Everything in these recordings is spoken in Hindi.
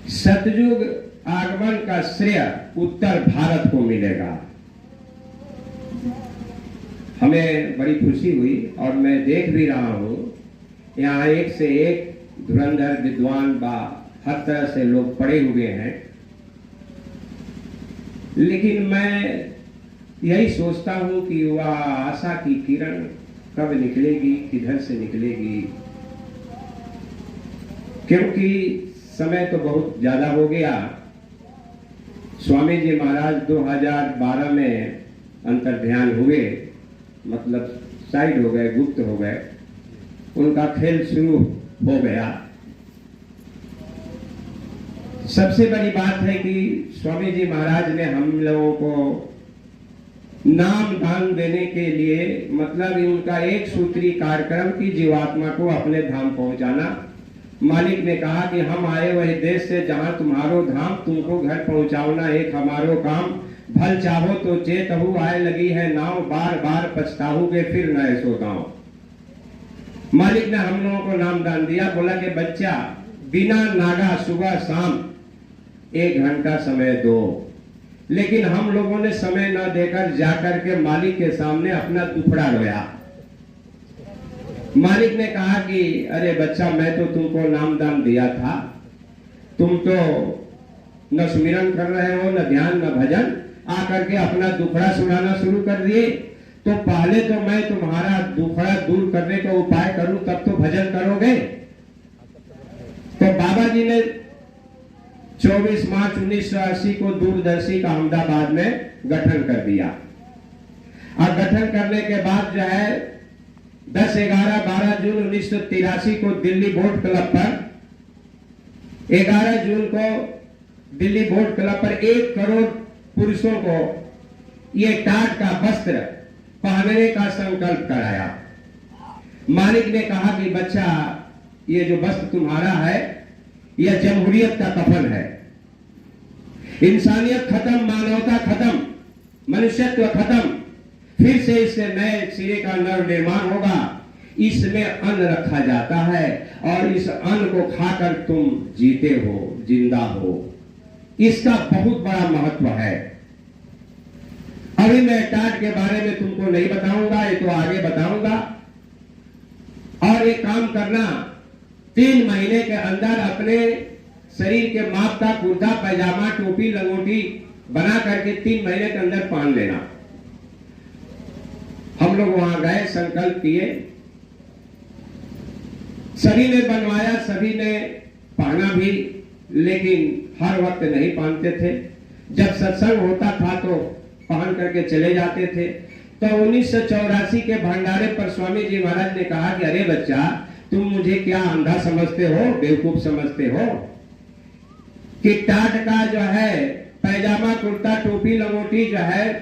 सतयुग आगमन का श्रेय उत्तर भारत को मिलेगा। हमें बड़ी खुशी हुई और मैं देख भी रहा हूं यहाँ एक से एक धुरंधर विद्वान बा हर तरह से लोग पड़े हुए हैं, लेकिन मैं यही सोचता हूं कि वह आशा की किरण कब निकलेगी, किधर से निकलेगी, क्योंकि समय तो बहुत ज्यादा हो गया। स्वामी जी महाराज 2012 में अंतर्ध्यान हुए, मतलब साइड हो गए, गुप्त हो गए, उनका खेल शुरू हो गया। सबसे बड़ी बात है कि स्वामी जी महाराज ने हम लोगों को नाम दान देने के लिए, मतलब उनका एक सूत्री कार्यक्रम की जीवात्मा को अपने धाम पहुंचाना। मालिक ने कहा कि हम आए वही देश से जहां तुम्हारो धाम, तुमको घर पहुंचाओना एक हमारो काम। भल चाहो तो चेतहु आए लगी है नाव, बार बार पछताओगे फिर न ऐसो गाँव। मालिक ने हम लोगों को नाम दान दिया, बोला कि बच्चा बिना नागा सुबह शाम 1 घंटा समय दो। लेकिन हम लोगों ने समय न देकर जाकर के मालिक के सामने अपना दुखड़ा रोया। मालिक ने कहा कि अरे बच्चा, मैं तो तुमको नाम दान दिया था, तुम तो न सुमिरन कर रहे हो, न ध्यान न भजन, आकर के अपना दुखड़ा सुनाना शुरू कर दिए। तो पहले तो मैं तुम्हारा दुखड़ा दूर करने का उपाय करूं, तब तो भजन करोगे। तो बाबा जी ने 24 मार्च 1980 को दूरदर्शी का अहमदाबाद में गठन कर दिया। और गठन करने के बाद जो है 10, 11, 12 जून 1983 को दिल्ली बोट क्लब पर, 11 जून को दिल्ली बोट क्लब पर 1 करोड़ पुरुषों को ये टाट का वस्त्र पहनने का संकल्प कराया। मालिक ने कहा कि बच्चा, ये जो वस्त्र तुम्हारा है यह जमहूरियत का कफन है। इंसानियत खत्म, मानवता खत्म, मनुष्यत्व खत्म, फिर से इससे नए सिरे का नवनिर्माण होगा। इसमें अन्न रखा जाता है और इस अन्न को खाकर तुम जीते हो, जिंदा हो। इसका बहुत बड़ा महत्व है। अभी मैं टाट के बारे में तुमको नहीं बताऊंगा, ये तो आगे बताऊंगा। और एक काम करना, 3 महीने के अंदर अपने शरीर के माप का कुर्ता पैजामा टोपी लंगोटी बना करके 3 महीने के अंदर पहन लेना। हम लोग वहां गए, संकल्प किए, सभी ने बनवाया, सभी ने पहना भी, लेकिन हर वक्त नहीं पहनते थे। जब सत्संग होता था तो पहन करके चले जाते थे। तो 1984 के भंडारे पर स्वामी जी महाराज ने कहा कि अरे बच्चा, तुम मुझे क्या अंधा समझते हो, बेवकूफ समझते हो कि टाट का जो है पैजामा कुर्ता टोपी लंगोटी जो है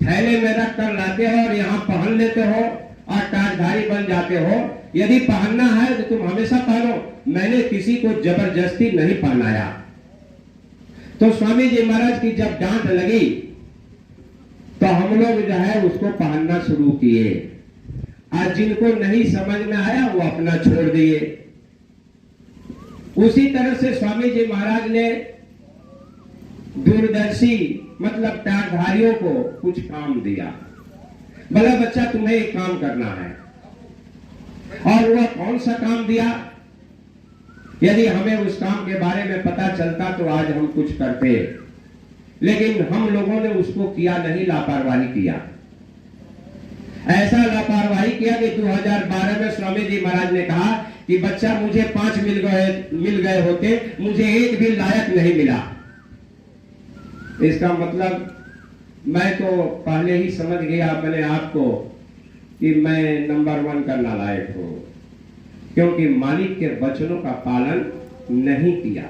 थैले में रख कर लाते हो और यहाँ पहन लेते हो और टाटधारी बन जाते हो। यदि पहनना है तो तुम हमेशा पहनो, मैंने किसी को जबरदस्ती नहीं पहनाया। तो स्वामी जी महाराज की जब डांट लगी तो हम लोग जो है उसको पहनना शुरू किए। आज जिनको नहीं समझ में आया वो अपना छोड़ दिए। उसी तरह से स्वामी जी महाराज ने दूरदर्शी मतलब टाटधारियों को कुछ काम दिया। बोला बच्चा, तुम्हें एक काम करना है। और वह कौन सा काम दिया? यदि हमें उस काम के बारे में पता चलता तो आज हम कुछ करते, लेकिन हम लोगों ने उसको किया नहीं, लापरवाही किया। ऐसा लापरवाही किया कि 2012 में स्वामी जी महाराज ने कहा कि बच्चा, मुझे 5 मिल गए होते, मुझे एक भी लायक नहीं मिला। इसका मतलब मैं तो पहले ही समझ गया अपने आप को कि मैं नंबर 1 का नालायक हूं, क्योंकि मालिक के वचनों का पालन नहीं किया।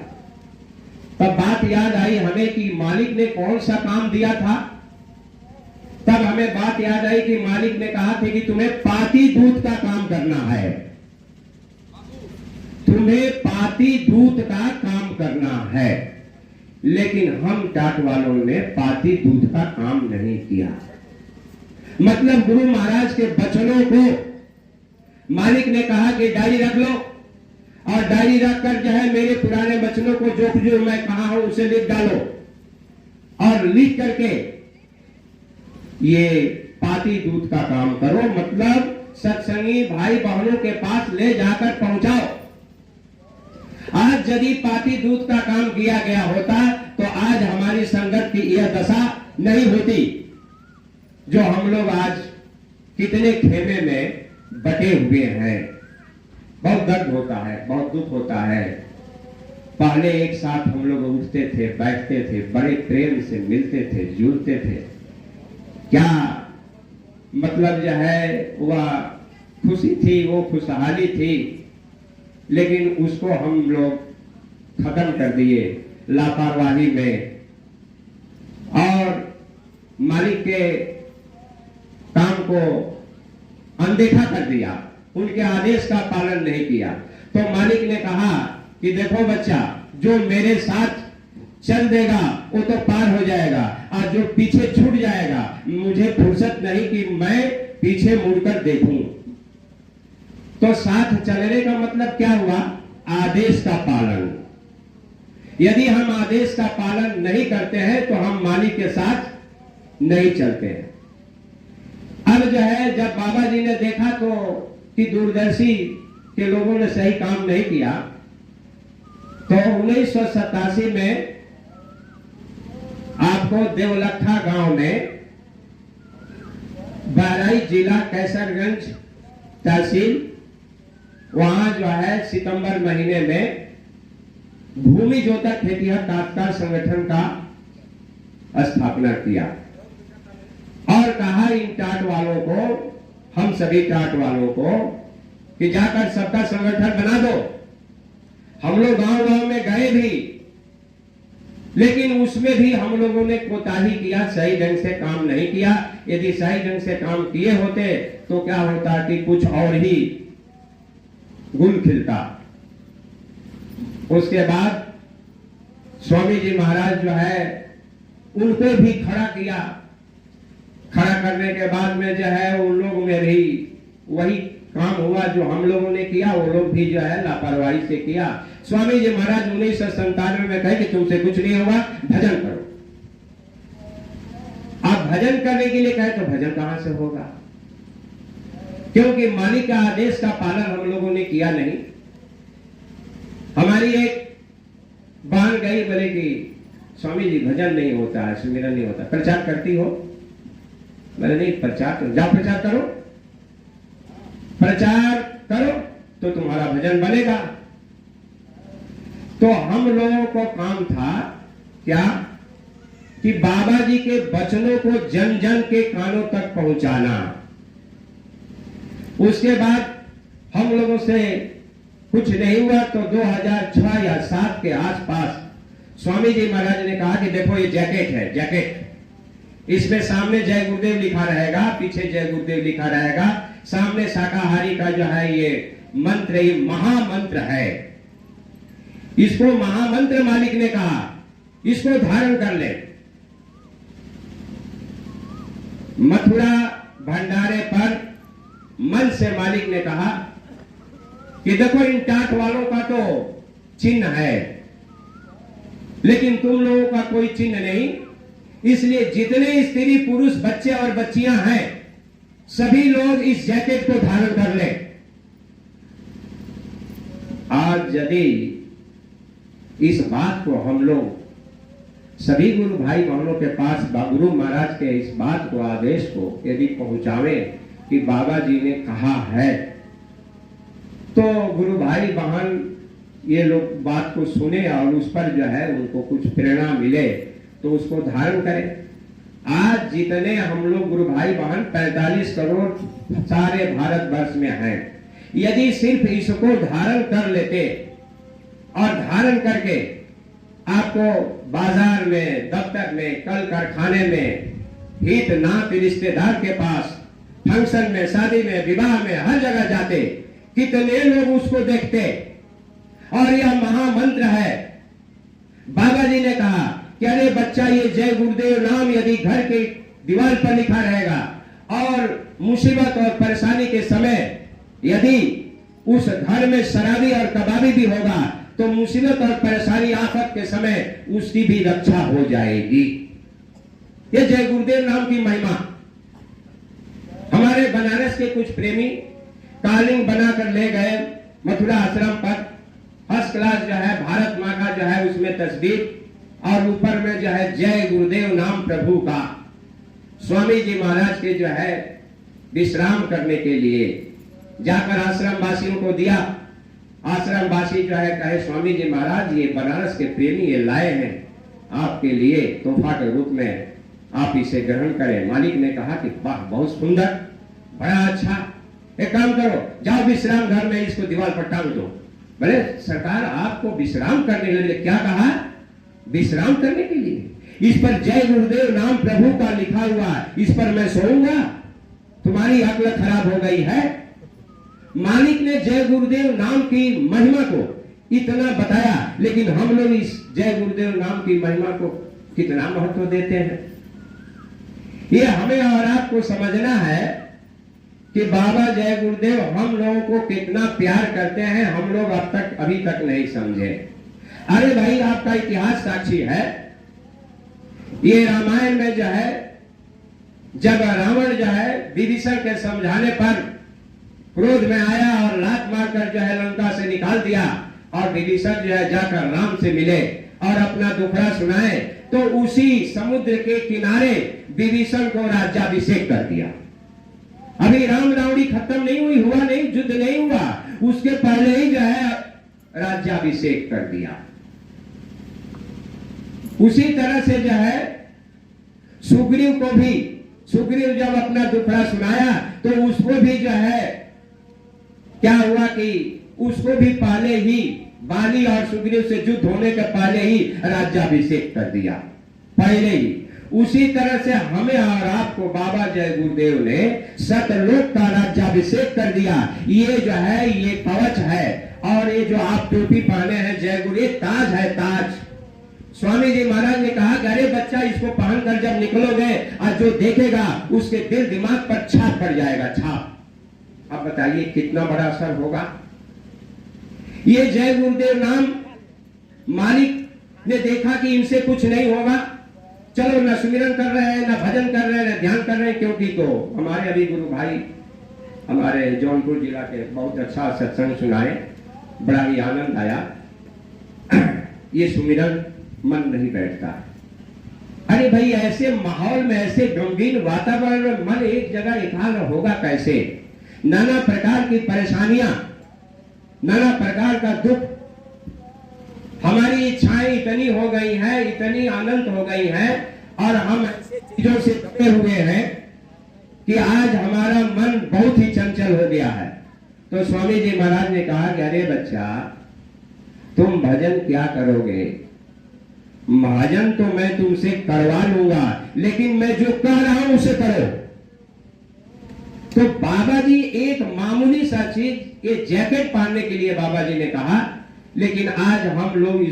तब बात याद आई हमें कि मालिक ने कौन सा काम दिया था। तब हमें बात याद आई कि मालिक ने कहा था कि तुम्हें पाती दूध का काम करना है, तुम्हें पाती दूध का काम करना है। लेकिन हम टाट वालों ने पाती दूध का काम नहीं किया। मतलब गुरु महाराज के वचनों को मालिक ने कहा कि डायरी रख लो और डायरी रखकर जो है मेरे पुराने वचनों को जो मैं कहा हूं उसे लिख डालो, और लिख करके ये पाती दूध का काम करो, मतलब सत्संगी भाई बहनों के पास ले जाकर पहुंचाओ। आज यदि पाती दूध का काम किया गया होता तो आज हमारी संगत की यह दशा नहीं होती, जो हम लोग आज कितने खेमे में बटे हुए हैं। बहुत दर्द होता है, बहुत दुख होता है। पहले एक साथ हम लोग उठते थे, बैठते थे, बड़े प्रेम से मिलते थे, जुड़ते थे। क्या मतलब जो है वह खुशी थी, वो खुशहाली थी, लेकिन उसको हम लोग खत्म कर दिए लापरवाही में, और मालिक के काम को अनदेखा कर दिया, उनके आदेश का पालन नहीं किया। तो मालिक ने कहा कि देखो बच्चा, जो मेरे साथ चल देगा वो तो पार हो जाएगा, और जो पीछे छूट जाएगा मुझे फुर्सत नहीं कि मैं पीछे मुड़कर देखूं। तो साथ चलने का मतलब क्या हुआ? आदेश का पालन। यदि हम आदेश का पालन नहीं करते हैं तो हम मालिक के साथ नहीं चलते हैं। अब जो है जब बाबा जी ने देखा तो कि दूरदर्शी के लोगों ने सही काम नहीं किया, तो 1987 में आपको देवलखा गांव में, बहराइच जिला कैसरगंज तहसील, वहां जो है सितंबर महीने में भूमि जोतक खेतिहर काश्तकार संगठन का स्थापना किया, और कहा इन टाट वालों को, हम सभी टाट वालों को, कि जाकर सबका संगठन बना दो। हम लोग गांव गांव में गए भी, लेकिन उसमें भी हम लोगों ने कोताही किया, सही ढंग से काम नहीं किया। यदि सही ढंग से काम किए होते तो क्या होता कि कुछ और ही गुल खिलता। उसके बाद स्वामी जी महाराज जो है उनको भी खड़ा किया। खड़ा करने के बाद में जो है उन लोगों में भी वही काम हुआ जो हम लोगों ने किया, वो लोग भी जो है लापरवाही से किया। स्वामी जी महाराज 1997 में कहे कि तुमसे कुछ नहीं होगा, भजन करो। आप भजन करने के लिए कहे तो भजन कहां से होगा? क्योंकि मालिक का आदेश का पालन हम लोगों ने किया नहीं। हमारी एक बहन गई, बोले कि स्वामी जी भजन नहीं होता है, सुमिरन नहीं होता, प्रचार करती हो? मैंने नहीं, प्रचार करो, जाओ प्रचार करो, प्रचार करो तो तुम्हारा भजन बनेगा। तो हम लोगों को काम था क्या कि बाबा जी के वचनों को जन जन के कानों तक पहुंचाना। उसके बाद हम लोगों से कुछ नहीं हुआ तो 2006 या 7 के आसपास स्वामी जी महाराज ने कहा कि देखो ये जैकेट है, जैकेट, इसमें सामने जय गुरुदेव लिखा रहेगा, पीछे जय गुरुदेव लिखा रहेगा, सामने शाकाहारी का जो है ये मंत्र, ये महामंत्र है। इसको महामंत्र मालिक ने कहा, इसको धारण कर ले। मथुरा भंडारे पर मन से मालिक ने कहा कि देखो इन टाट वालों का तो चिन्ह है, लेकिन तुम लोगों का कोई चिन्ह नहीं, इसलिए जितने स्त्री पुरुष बच्चे और बच्चियां हैं सभी लोग इस जैकेट को धारण कर ले। आज यदि इस बात को हम लोग सभी गुरु भाई बहनों के पास गुरु महाराज के इस बात को, आदेश को यदि पहुंचावे कि बाबा जी ने कहा है, तो गुरु भाई बहन ये लोग बात को सुने और उस पर जो है उनको कुछ प्रेरणा मिले तो उसको धारण करें। आज जितने हम लोग गुरु भाई बहन 45 करोड़ सारे भारतवर्ष में हैं, यदि सिर्फ इसको धारण कर लेते और धारण करके आपको बाजार में, दफ्तर में, कल कारखाने में, हित नात रिश्तेदार के पास, फंक्शन में, शादी में, विवाह में, हर जगह जाते, कितने लोग उसको देखते। और यह महामंत्र है। बाबा जी ने कहा कि अरे बच्चा, ये जय गुरुदेव नाम यदि घर के दीवार पर लिखा रहेगा और मुसीबत और परेशानी के समय यदि उस घर में शराबी और कबाबी भी होगा तो मुसीबत और परेशानी आफत के समय उसकी भी रक्षा हो जाएगी। ये जय गुरुदेव नाम की महिमा। हमारे बनारस के कुछ प्रेमी कालिंग बनाकर ले गए मथुरा आश्रम पर। फर्स्ट क्लास जो है भारत माँ का जो है उसमें तस्वीर और ऊपर में जो है जय गुरुदेव नाम प्रभु का। स्वामी जी महाराज के जो है विश्राम करने के लिए जाकर आश्रम वासियों को दिया। आश्रम वासी जो है कहे स्वामी जी महाराज ये बनारस के प्रेमी ये लाए हैं आपके लिए तोहफा के रूप में, आप इसे ग्रहण करें। मालिक ने कहा कि वाह बहुत सुंदर, बड़ा अच्छा, एक काम करो जाओ विश्राम घर में इसको दीवार पर टांग दो। बोले सरकार आपको विश्राम करने के लिए क्या कहा? विश्राम करने के लिए। इस पर जय गुरुदेव नाम प्रभु का लिखा हुआ, इस पर मैं सोऊंगा? तुम्हारी अक्ल खराब हो गई है। मालिक ने जय गुरुदेव नाम की महिमा को इतना बताया, लेकिन हम लोग इस जय गुरुदेव नाम की महिमा को कितना महत्व देते हैं। ये हमें और आपको समझना है कि बाबा जय गुरुदेव हम लोगों को कितना प्यार करते हैं, हम लोग अब तक अभी तक नहीं समझे। अरे भाई आपका इतिहास साक्षी है। ये रामायण में जो है जब रावण जो है विभीषण के समझाने पर क्रोध में आया और लात मारकर जो है लंका से निकाल दिया और विभीषण जो है जाकर राम से मिले और अपना दुखड़ा सुनाए, तो उसी समुद्र के किनारे विभीषण को राज्याभिषेक कर दिया। अभी राम रावणी खत्म नहीं हुई, हुआ नहीं, युद्ध नहीं हुआ, उसके पहले ही जो है राज्याभिषेक कर दिया। उसी तरह से जो है सुग्रीव को भी, सुग्रीव जब अपना दुखड़ा सुनाया तो उसको भी जो है क्या हुआ कि उसको भी पहले ही बाली और सुग्रीव से युद्ध होने के पहले ही राज्याभिषेक कर दिया, पहले ही। उसी तरह से हमें और आपको बाबा जय गुरुदेव ने सतलोक का राज्याभिषेक कर दिया। ये जो है ये कवच है और ये जो आप टोपी पहने हैं जय गुरु, ताज है, ताज। स्वामी जी महाराज ने कहा कि अरे बच्चा इसको पहनकर जब निकलोगे और जो देखेगा उसके दिल दिमाग पर छाप पड़ जाएगा, छाप। अब बताइए कितना बड़ा असर होगा। ये जय गुरुदेव नाम मालिक ने देखा कि इनसे कुछ नहीं होगा, चलो न सुमिरन कर रहे हैं, न भजन कर रहे हैं, न ध्यान कर रहे हैं, क्योंकि तो हमारे अभी गुरु भाई हमारे जौनपुर जिला के बहुत अच्छा सत्संग सुनाए, बड़ा ही आनंद आया। ये सुमिरन मन नहीं बैठता। अरे भाई ऐसे माहौल में, ऐसे गंभीर वातावरण में मन एक जगह इकट्ठा होगा कैसे? नाना प्रकार की परेशानियां, नाना प्रकार का दुख, हमारी इच्छाएं इतनी हो गई हैं, इतनी अनंत हो गई हैं और हम ऐसे चीजों से दबे हुए हैं कि आज हमारा मन बहुत ही चंचल हो गया है। तो स्वामी जी महाराज ने कहा कि अरे बच्चा तुम भजन क्या करोगे? भजन तो मैं तुमसे करवा लूंगा, लेकिन मैं जो कह रहा हूं उसे करो। तो बाबा जी एक मामूली सा चीज, ये जैकेट पहनने के लिए बाबा जी ने कहा, लेकिन आज हम लोग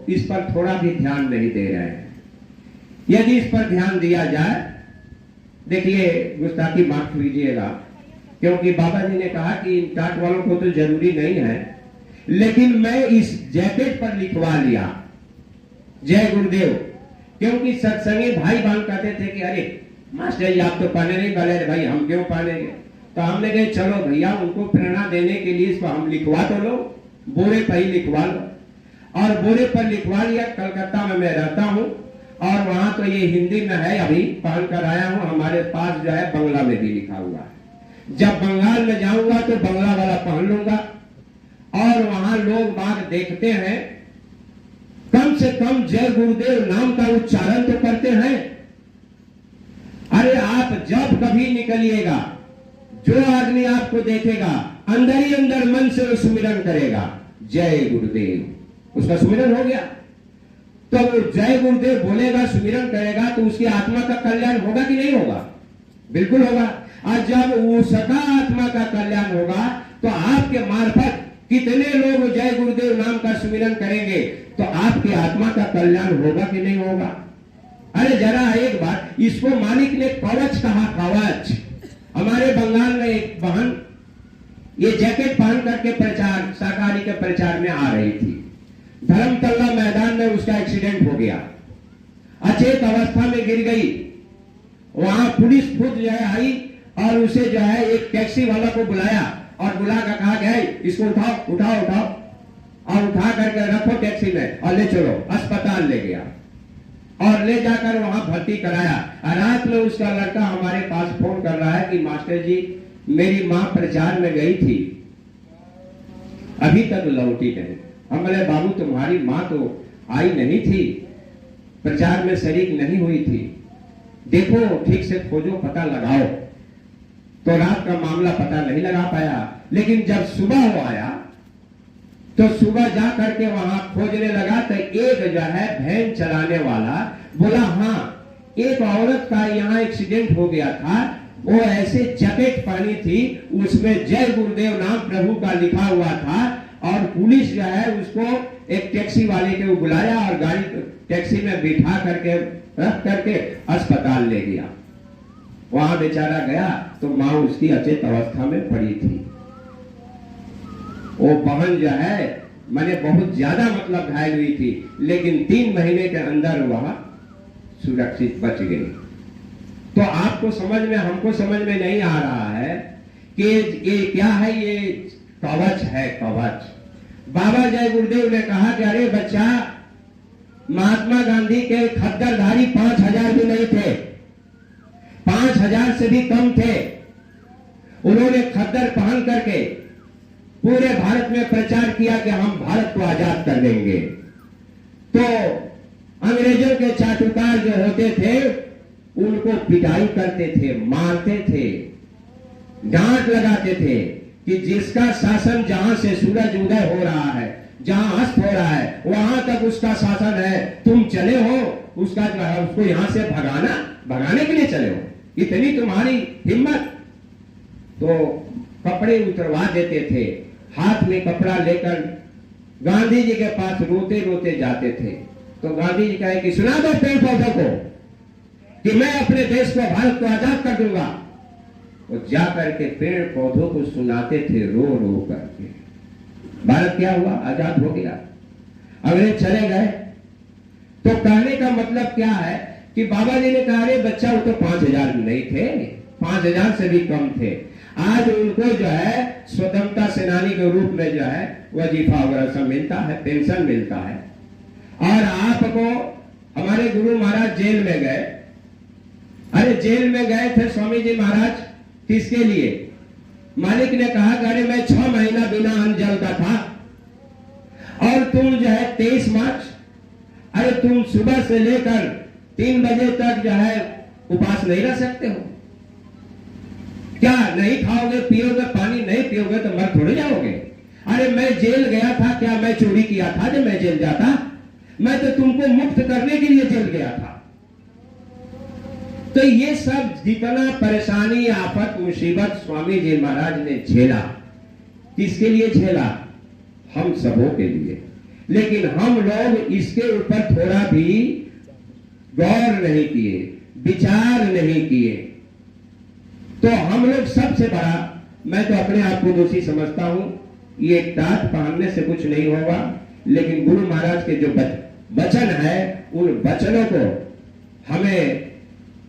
इस पर थोड़ा भी ध्यान नहीं दे रहे हैं। यदि इस पर ध्यान दिया जाए, देखिए गुस्ताखी माफ कीजिएगा, क्योंकि बाबा जी ने कहा कि इन टाट वालों को तो जरूरी नहीं है, लेकिन मैं इस जैकेट पर लिखवा लिया जय गुरुदेव, क्योंकि सत्संगी भाई बहन कहते थे कि अरे मास्टर जी आप तो पहने नहीं, बोले भाई हम क्यों पहनेंगे? तो हमने कहा चलो भैया उनको प्रेरणा देने के लिए इसको हम लिखवा तो लो, बोरे पर ही लिखवा लो। और बोरे पर लिखवा लिया। कलकत्ता में मैं रहता हूँ और वहां तो ये हिंदी में है, अभी पहन कर आया हूँ। हमारे पास जो है बंगला में भी लिखा हुआ है। जब बंगाल में जाऊंगा तो बंगला वाला पहन लूंगा और वहां लोग बाग देखते हैं, कम से कम जय गुरुदेव नाम का उच्चारण तो करते हैं। अरे आप जब कभी निकलिएगा, जो आदमी आपको देखेगा अंदर ही अंदर मन से सुमिरन करेगा जय गुरुदेव, उसका सुमिरन हो गया। तो वो जय गुरुदेव बोलेगा, सुमिरन करेगा, तो उसकी आत्मा का कल्याण होगा कि नहीं होगा? बिल्कुल होगा। और जब उसका आत्मा का कल्याण होगा तो आपके मार्फत कितने लोग जय गुरुदेव नाम का सुमिरन करेंगे, तो आपकी आत्मा का कल्याण होगा कि नहीं होगा? अरे जरा एक बात, इसको मालिक ने कवच कहा, कवच। हमारे बंगाल में एक बहन ये जैकेट पहन करके प्रचार शाकाहारी के प्रचार में आ रही थी। धर्मतल्ला मैदान में उसका एक्सीडेंट हो गया, अचेत अवस्था में गिर गई। वहां पुलिस खुद जो है आई और उसे जो है एक टैक्सी वाला को बुलाया और बुला कर कहा गया इसको उठाओ उठाओ उठाओ और उठा करके रखो टैक्सी में और ले चलो अस्पताल ले गया और ले जाकर वहां भर्ती कराया। रात में उसका लड़का हमारे पास फोन कर रहा है कि मास्टर जी मेरी मां प्रचार में गई थी, अभी तक लौटी नहीं। हम बोले बाबू तुम्हारी मां तो आई नहीं थी, प्रचार में शरीक नहीं हुई थी, देखो ठीक से खोजो पता लगाओ। तो रात का मामला पता नहीं लगा पाया, लेकिन जब सुबह वो आया तो सुबह जा करके वहां खोजने लगा तो एक जो है वैन चलाने वाला बोला हाँ एक औरत का यहाँ एक्सीडेंट हो गया था, वो ऐसे जैकेट पहनी थी, उसमें जय गुरुदेव नाम प्रभु का लिखा हुआ था और पुलिस जो है उसको एक टैक्सी वाले के बुलाया और गाड़ी टैक्सी में बिठा करके रख करके अस्पताल ले गया। वहां बेचारा गया तो मां उसकी अचेत अवस्था में पड़ी थी। वो बहन जो है मैंने बहुत ज्यादा मतलब घायल हुई थी, लेकिन 3 महीने के अंदर वह सुरक्षित बच गई। तो आपको समझ में हमको समझ में नहीं आ रहा है कि ये क्या है, ये कवच है कवच। बाबा जय गुरुदेव ने कहा कि अरे बच्चा महात्मा गांधी के खद्दरधारी 5000 भी नहीं थे, 5000 से भी कम थे। उन्होंने खद्दर पहन करके पूरे भारत में प्रचार किया कि हम भारत को आजाद कर देंगे। तो अंग्रेजों के चाटुकार जो होते थे उनको पिटाई करते थे, मारते थे, डांट लगाते थे कि जिसका शासन जहां से सूरज उदय हो रहा है, जहां अस्त हो रहा है, वहां तक उसका शासन है, तुम चले हो उसका जो है उसको यहां से भगाने के लिए चले हो, इतनी तुम्हारी हिम्मत। तो कपड़े उतरवा देते थे, हाथ में कपड़ा लेकर गांधी जी के पास रोते रोते जाते थे। तो गांधी जी कहे कि सुना दो पेड़ पौधों को कि मैं अपने देश को भारत को आजाद कर दूंगा। वो जाकर के पेड़ पौधों को सुनाते थे रो रो करके। भारत क्या हुआ, आजाद हो गया। अंग्रेज चले गए। तो कहने का मतलब क्या है कि बाबा जी ने कहा अरे बच्चा वो तो 5000 नहीं थे, 5000 से भी कम थे। आज उनको जो है स्वतंत्रता सेनानी के रूप में जो है वजीफा वगैरह सब मिलता है, पेंशन मिलता है। और आपको हमारे गुरु महाराज जेल में गए, अरे जेल में गए थे स्वामी जी महाराज किसके लिए? मालिक ने कहा कि अरे मैं 6 महीना बिना अन्न जल का था और तुम जो है 23 मार्च, अरे तुम सुबह से लेकर 3 बजे तक जो है उपास नहीं रह सकते हो क्या? नहीं खाओगे पियोगे पानी नहीं पियोगे तो मर थोड़े जाओगे। अरे मैं जेल गया था, क्या मैं चोरी किया था जब मैं जेल जाता? मैं तो तुमको मुक्त करने के लिए जेल गया था। तो ये सब जितना परेशानी आफत मुसीबत स्वामी जी महाराज ने झेला, किसके लिए झेला? हम सबों के लिए। लेकिन हम लोग इसके ऊपर थोड़ा भी गौर नहीं किए, विचार नहीं किए। तो हम लोग सबसे बड़ा, मैं तो अपने आप को दोषी समझता हूं, ये टाट पहनने से कुछ नहीं होगा, लेकिन गुरु महाराज के जो वचन है उन वचनों को हमें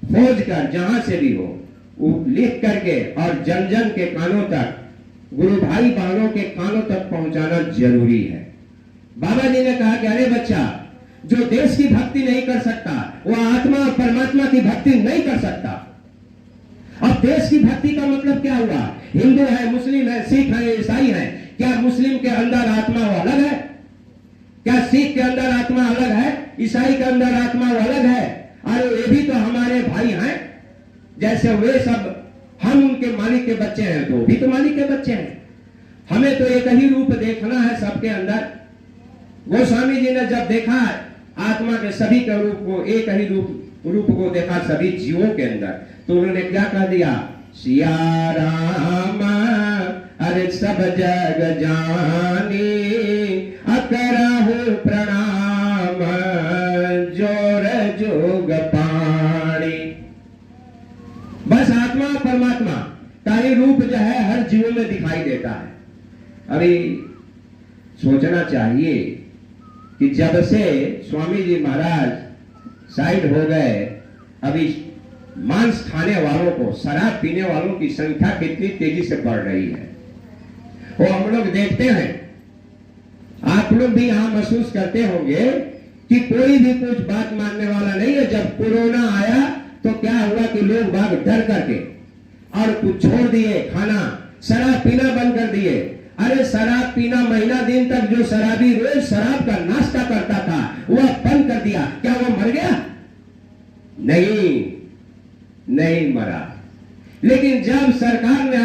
खोज कर जहां से भी हो वो लिख करके और जन जन के कानों तक, गुरु भाई बहनों के कानों तक पहुंचाना जरूरी है। बाबा जी ने कहा कि अरे बच्चा, जो देश की भक्ति नहीं कर सकता वह आत्मा और परमात्मा की भक्ति नहीं कर सकता। अब देश की भक्ति का मतलब क्या हुआ? हिंदू है, मुस्लिम है, सिख है, ईसाई है। क्या मुस्लिम के अंदर आत्मा वो अलग है? क्या सिख के अंदर आत्मा अलग है? ईसाई के अंदर आत्मा वो अलग है? अरे ये भी तो हमारे भाई हैं, जैसे वे सब हम उनके मालिक के बच्चे हैं तो भी तो मालिक के बच्चे हैं। हमें तो एक ही रूप देखना है सबके अंदर। गोस्वामी जी ने जब देखा आत्मा के सभी के रूप को, एक ही रूप को देखा सभी जीवों के अंदर, तो उन्होंने क्या कह दिया? सिया राम अरे सब जग जानी, अकरहु प्रणाम जोर जोग पाणी। बस आत्मा परमात्मा का ही रूप जो है हर हर जीवों में दिखाई देता है। अरे सोचना चाहिए कि जब से स्वामी जी महाराज साइड हो गए, अभी मांस खाने वालों को, शराब पीने वालों की संख्या कितनी तेजी से बढ़ रही है वो हम लोग देखते हैं। आप लोग भी यहां महसूस करते होंगे कि कोई भी कुछ बात मानने वाला नहीं है। जब कोरोना आया तो क्या हुआ कि लोग बाग डर करके और कुछ छोड़ दिए, खाना शराब पीना बंद कर दिए। अरे शराब पीना महीना दिन तक जो शराबी रोज शराब का नाश्ता करता था वह बंद कर दिया, क्या वो मर गया? नहीं मरा। लेकिन जब सरकार ने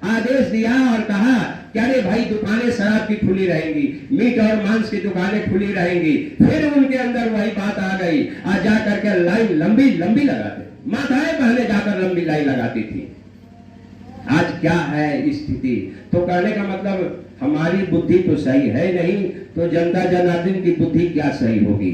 आदेश दिया और कहा कि अरे भाई दुकानें शराब की खुली रहेंगी, मीट और मांस की दुकानें खुली रहेंगी, फिर उनके अंदर वही बात आ गई। आज जा करके लाइन लंबी लंबी लगाते, माताएं पहले जाकर लंबी लाइन लगाती थी। आज क्या है स्थिति? तो कहने का मतलब हमारी बुद्धि तो सही है नहीं, तो जनता जनार्दन की बुद्धि क्या सही होगी?